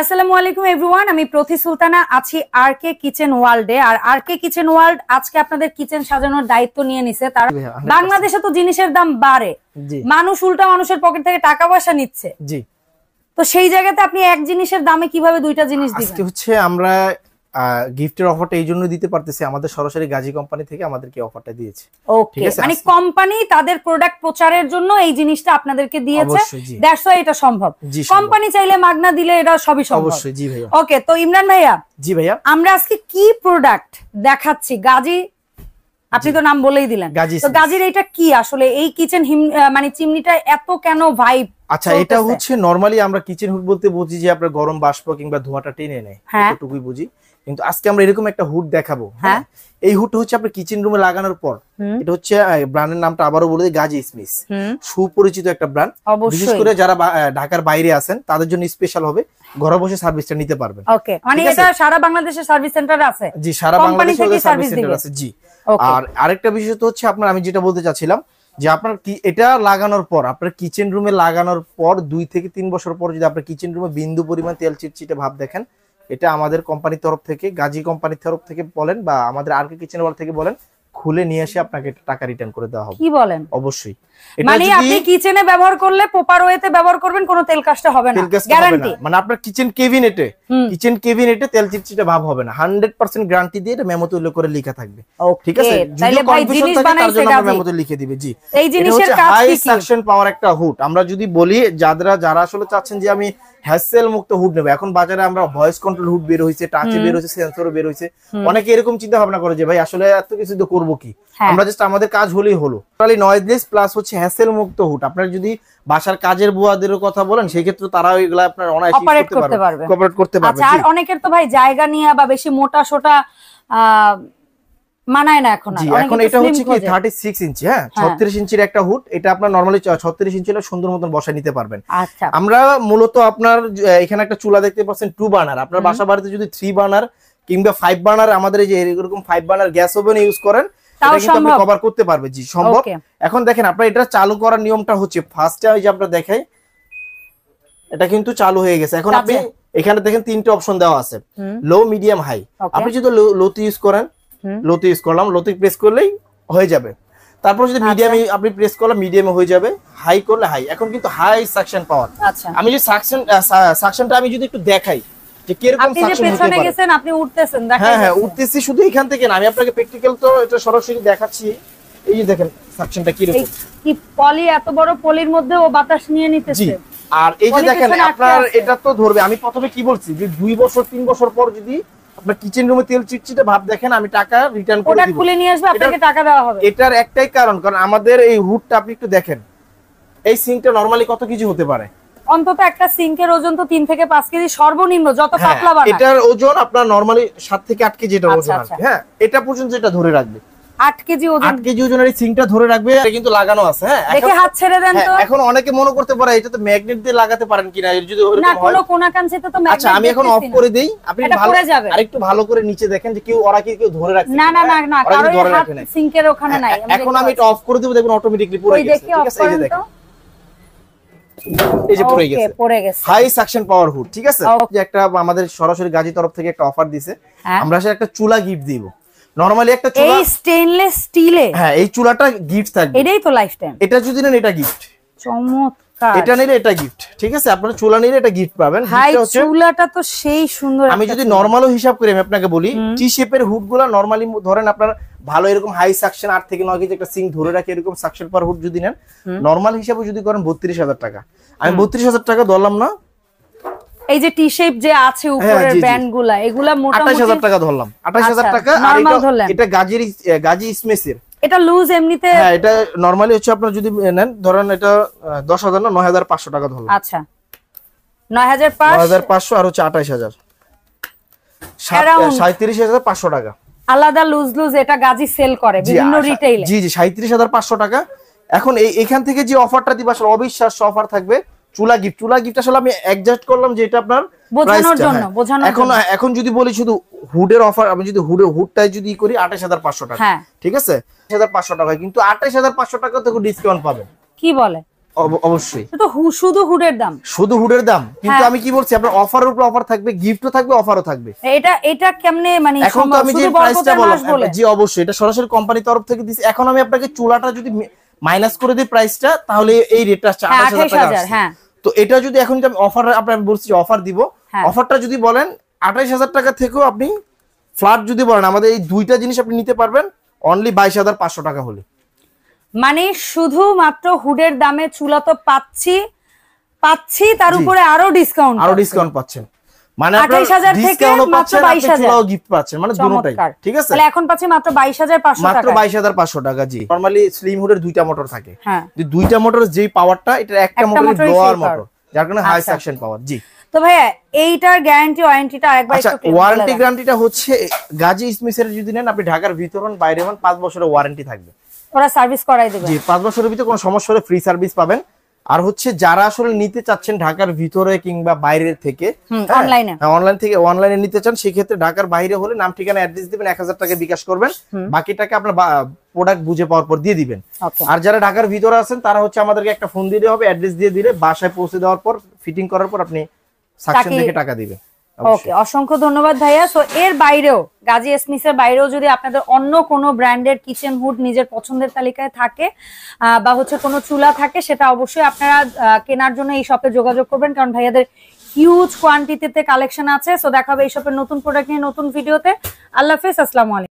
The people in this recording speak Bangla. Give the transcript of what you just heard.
আসসালামু আলাইকুম এভরিওয়ান, আমি প্রতি সুলতানা আছি আরকে কিচেন ওয়ার্ল্ডে। আর আরকে কিচেন ওয়ার্ল্ড আজকে আপনাদের কিচেন সাজানোর দায়িত্ব নিয়ে নিছে। তার বাংলাদেশে তো জিনিসের দাম বাড়ে, মানুষ উল্টা মানুষের পকেট থেকে টাকা পয়সা নিচ্ছে। জি, তো সেই জায়গাতে আপনি এক জিনিসের দামে কিভাবে দুইটা জিনিস দিবেন? আজকে হচ্ছে আমরা গিফটের অফারটা এই জন্য দিতে পারতেছি, আমাদের সরাসরি গাজী কোম্পানি থেকে আমাদেরকে অফারটা দিয়েছে। ওকে, মানে কোম্পানি তাদের প্রোডাক্ট প্রচারের জন্য এই জিনিসটা আপনাদেরকে দিয়েছে, দ্যাটস ওয়াই এটা সম্ভব। কোম্পানি চাইলে মাগনা দিলে এটা সবই সম্ভব। অবশ্যই। জি ভাইয়া। ওকে, তো ইমরান ভাইয়া। জি ভাইয়া, আমরা আজকে কি প্রোডাক্ট দেখাচ্ছি? গাজী, আপনি তো নাম বলেই দিলেন, তো গাজীর এটা কি আসলে? এই কিচেন মানে চিমনিটা এত কেন ভাইব? আচ্ছা, এটা হচ্ছে নরমালি আমরা কিচেন হুড বলতে বুঝি যে আপনার গরম বাষ্প কিংবা ধোঁয়াটা টেনে নেয়, এতটুকুই বুঝি। কিন্তু আজকে আমরা এরকম একটা হুড দেখাবো। হ্যাঁ, এই হুডটা হচ্ছে আপনার কিচেন রুমে লাগানোর পর, এটা হচ্ছে ব্র্যান্ডের নামটা আবারও বলে দিই, গাজী স্মিথ। সুপরিচিত একটা ব্র্যান্ড, বিশেষ করে যারা ঢাকার বাইরে আছেন তাদের জন্য স্পেশাল হবে, ঘরে বসে সার্ভিসটা নিতে পারবেন। ওকে, মানে এটা সারা বাংলাদেশে সার্ভিস সেন্টার আছে? জি, সারা বাংলাদেশে সার্ভিস সেন্টার আছে। জি। আর আরেকটা বিষয় তো হচ্ছে আপনার, আমি যেটা বলতে চাচ্ছিলাম যে আপনার কি এটা লাগানোর পর, আপনার কিচেন রুমে লাগানোর পর 2 থেকে 3 বছর পর যদি আপনার কিচেন রুমে বিন্দু পরিমাণ তেল চিটচিটে ভাব দেখেন, এটা আমাদের কোম্পানির তরফ থেকে, গাজী কোম্পানির তরফ থেকে বলেন বা আমাদের আরকে কিচেন ওয়ার্ল্ড থেকে বলেন, খুলে নিয়ে এসে আপনাকে টাকা রিটার্ন করে দেওয়া হবে। কি বলেন? অবশ্যই। মানে আপনি কিচেনে ব্যবহার করলে প্রপার ওয়েতে ব্যবহার করবেন, কোনো তেল কাজটা হবে না, গ্যারান্টি। মানে আপনার কিচেন কেবিনেটে তেল চিটচিটে ভাব হবে না, 100% গ্যারান্টি দিয়ে এটা মেমোতে উল্লেখ করে লেখা থাকবে। ঠিক আছে, যদি কনফিউশন থাকে তার জন্য আমরা মেমোতে লিখে দিবে। জি, এই জিনিসের কাজ কি? হাই সাকশন পাওয়ার একটা হুড। আমরা যদি বলি যারা আসলে চাচ্ছেন যে আমি হ্যাসেল মুক্ত হুড নেব, এখন বাজারে আমরা ভয়েস কন্ট্রোল হুড বের হইছে, টাচে বের হইছে, সেন্সরও বের হইছে। অনেকে এরকম চিন্তা ভাবনা করে যে ভাই আসলে এত কিছু তো করব কি, আমরা জাস্ট আমাদের কাজ হলেই হলো। টোটালি নয়েজলেস প্লাস হচ্ছে হ্যাসেল মুক্ত হুড। আপনারা যদি বাসার কাজের বুয়াদের কথা বলেন, সেই ক্ষেত্রে তারা এগুলা আপনার অনায়াসে অপারেট করতে পারবে। আচ্ছা, আর অনেকের তো ভাই জায়গা নিয়ে বা বেশি মোটা সোটা মানায় না এখন। এখন এটা হচ্ছে কি 36 ইঞ্চি, হ্যাঁ 36 ইঞ্চির একটা হুড। এটা আপনার নরমালি 36 ইঞ্চি হলে সুন্দর মতন বসায় নিতে পারবেন। আচ্ছা, আমরা মূলত আপনার এখানে একটা চুলা দেখতে পাচ্ছেন 2 বার্নার। আপনার বাসা বাড়িতে যদি 3 বার্নার কিংবা 5 বার্নার, আমাদের এই যে এরকম 5 বার্নার গ্যাস ওভেন ইউজ করেন, এটা কিন্তু আপনি কভার করতে পারবে। জি, সম্ভব। এখন দেখেন আপনার এটা চালু করার নিয়মটা হচ্ছে, ফার্স্টে ওই যে আপনারা দেখাই, এটা কিন্তু চালু হয়ে গেছে। এখন আপনি এখানে দেখেন 3টে অপশন দেওয়া আছে, লো, মিডিয়াম, হাই। আপনি যদি লোতে ইউজ করেন, লোতে ইউজ করলাম, লোতে প্রেস করলেই হয়ে যাবে। তারপর যদি মিডিয়ামে আপনি প্রেস করলাম, মিডিয়ামে হয়ে যাবে, হাই করলে হাই। এখন কিন্তু হাই সাকশন পাওয়ার। আমি যে সাকশনটা আমি যদি একটু দেখাই যে কিরকম সাকশন হতে পারে। গেছেন আপনি উঠতেছেন, দেখাই। হ্যাঁ, উঠতেছি শুধু এখান থেকে না, আমি আপনাকে প্র্যাকটিক্যাল তো এটা সরাসরি দেখাচ্ছি। এই যে দেখেন সাকশনটা কি রকম, কি পলি, এত বড় পলির মধ্যে ও বাতাস নিয়ে নিতেছে। আর এই যে দেখেন আপনার এটা তো ধরবে। আমি প্রথমে কি বলছি যে 2 বছর 3 বছর পর যদি আপনার কিচেন রুমে তেল চিটচিটে ভাব দেখেন, আমি টাকা রিটার্ন করে দিব। ওটা খুলে নিয়ে আসবে, আপনাকে টাকা দেওয়া হবে। এটার একটাই কারণ আমাদের এই হুডটা আপনি একটু দেখেন, এই সিঙ্কটা নরমালি কত কেজি হতে পারে? অন্তত একটা সিঙ্কের ওজন তো 3 থেকে 5 কেজি সর্বনিম্ন, যত পাতলা বানায়। এটার ওজন আপনার নরমালি 7 থেকে 8 কেজি এটার ওজন আছে। হ্যাঁ, এটা পর্যন্ত এটা ধরে রাখবে 8 কেজি ওজন। 8 কেজি ওজনের এই সিঙ্কটা ধরে রাখবে। এটা কিন্তু লাগানো আছে। হ্যাঁ, দেখে হাত ছেড়ে দেন তো। এখন অনেকে মনে করতে পারে এটা তো ম্যাগনেট দিয়ে লাগাতে পারেন কিনা, এর যদি ওরকম হয় না, কোনো কোনাকাঞ্চিতে তো ম্যাগনেট। আচ্ছা, আমি এখন অফ করে দেই, আপনি আরেকটু ভালো করে নিচে দেখেন যে কেউ ধরে রাখছে। না না না না, কারণ হাত সিঙ্কের ওখানে নাই। এখন আমি এটা অফ করে দেব, দেখুন অটোমেটিক্যালি পড়ে গেছে। ঠিক আছে, এই যে দেখেন, এই যে পড়ে গেছে। High suction power hood. ঠিক আছে, যে একটা আমাদের সরাসরি গাজী তরফ থেকে একটা অফার দিছে, আমরা আসলে একটা চুলা গিফট দিব। নরমালি একটা চুলা এই স্টেইনলেস স্টিলে, হ্যাঁ এই চুলাটা গিফট থাকবে। এটাই তো লাইফ টাইম। এটা যদি নেন এটা গিফট। চমৎকার। এটা নিলে এটা গিফট। ঠিক আছে, আপনারা চুলা নিলে এটা গিফট পাবেন। চুলাটা তো সেই সুন্দর। আমি যদি নরমালও হিসাব করি, আমি আপনাকে বলি, টি শেপের হুডগুলো নরমালি ধরেন আপনার ভালো এরকম হাই সাকশন 8 থেকে 9 কেজি একটা সিঙ্ক ধরে রাখে, এরকম সাকশন পার হুড যদি নেন, নরমাল হিসাবে যদি করেন 32,000 টাকা। আমি 32,000 টাকা ধরলাম না। এই যে টি শেপ যে আছে উপরের ব্যান্ডগুলা, এগুলা মোটামুটি 28,000 টাকা ধরলাম। 28,000 টাকা। আর এটা গাজী স্মিথের। এটা লুজ এমনিতে। হ্যাঁ, এটা নরমালি হচ্ছে আপনারা যদি নেন, ধরেন এটা 10,000 না 9,500 টাকা ধরলাম। আচ্ছা, 9,500 আর হচ্ছে 28,000, 37,500 টাকা আলাদা লুজ লুজ। এটা গাজী সেল করে বিভিন্ন রিটেইলে। জি জি, 37,500 টাকা। এখন এইখান থেকে যে অফারটা দিবা আসলে অবিশ্বাস্য অফার থাকবে। চুলা গিফট আসলে আমি অ্যাডজাস্ট করলাম যে এটা আপনার বোঝানোর জন্য। এখন যদি বলি শুধু হুডের অফার, আমি যদি হুডটাই যদি করি 28,500 টাকা। ঠিক আছে, 28,500 টাকা, কিন্তু 28,500 টাকা তো ডিসকাউন্ট পাবেন। কি বলে? অবশ্যই তো শুধু হুডের দাম, শুধু হুডের দাম, কিন্তু আমি কি বলছি আপনার অফারের উপর অফার থাকবে, গিফটও থাকবে, অফারও থাকবে। এটা কেমনে মানে এখন তো আমি যে প্রাইসটা বললাম, জি অবশ্যই এটা সরাসরি কোম্পানি তরফ থেকে দিছি। এখন আমি আপনাকে চুলাটা যদি মাইনাস করে দিই প্রাইসটা, তাহলে এই রেটটা 28000 টাকা। হ্যাঁ, তো এটা যদি এখন আমি অফার আপনাকে বলছি অফার দিব, অফারটা যদি বলেন 28000 টাকা থেকেও আপনি ফ্ল্যাট যদি বলেন আমাদের এই দুইটা জিনিস আপনি নিতে পারবেন অনলি 22500 টাকা হলে। মানে শুধু মাত্র হুডের দামে চুলা তো পাচ্ছি তার উপরে আরো ডিসকাউন্ট পাচ্ছেন। মানে আপনারা 28000 থেকে মাত্র 22000 চুলাও গিফট পাচ্ছেন, মানে দুটোটাই ঠিক আছে। তাহলে এখন পাচ্ছি মাত্র 22500 টাকা, মাত্র 22500 টাকা। জি, নরমালি স্লিম হুডের দুইটা মোটর থাকে, যে দুইটা মোটরের যেই পাওয়ারটা, এটা একটা মোটরের ব্লোয়ার মোটর, যার কারণে হাই সাকশন পাওয়ার। জি, তো ভাইয়া এইটার গ্যারান্টি ওয়ারেন্টিটা আরেকবার একটু ক্লিয়ার করে। ওয়ারেন্টি গ্যারান্টিটা হচ্ছে গাজী স্মিথের যদি নেন আপনি ঢাকার ভিতর হন বাইরে হন 5 বছরের ওয়ারেন্টি থাকবে, ওরা সার্ভিস করাই দেবে। জি, 5 বছরের ভিতরে কোনো সমস্যা হলে ফ্রি সার্ভিস পাবেন। আর হচ্ছে যারা আসলে নিতে চাচ্ছেন ঢাকার ভিতরে কিংবা বাইরে থেকে, অনলাইনে নিতে চান, সেক্ষেত্রে ঢাকার বাইরে হলে নাম ঠিকানা অ্যাড্রেস দিবেন, 1000 টাকা বিকাশ করবেন, বাকি টাকা আপনার প্রোডাক্ট বুঝে পাওয়ার পর দিয়ে দিবেন। আর যারা ঢাকার ভিতরে আছেন তারা হচ্ছে আমাদেরকে একটা ফোন দিতে হবে, অ্যাড্রেস দিয়ে দিলে বাসায় পৌঁছে দেওয়ার পর ফিটিং করার পর আপনি সাকশন দেখে টাকা দিবেন। ওকে, অসংখ্য ধন্যবাদ ভাইয়া। সো এর বাইরেও গাজী স্মিথের বাইরেও যদি আপনাদের অন্য কোনো ব্র্যান্ডের কিচেন হুড নিজের পছন্দের তালিকায় থাকে বা হচ্ছে কোনো চুলা থাকে, সেটা অবশ্যই আপনারা কেনার জন্য এই শপে যোগাযোগ করবেন, কারণ ভাইয়াদের হিউজ কোয়ান্টিটিতে কালেকশন আছে। সো দেখা হবে এই শপের নতুন প্রোডাক্ট নিয়ে নতুন ভিডিওতে। আল্লাহ হাফেজ, আসসালামু আলাইকুম।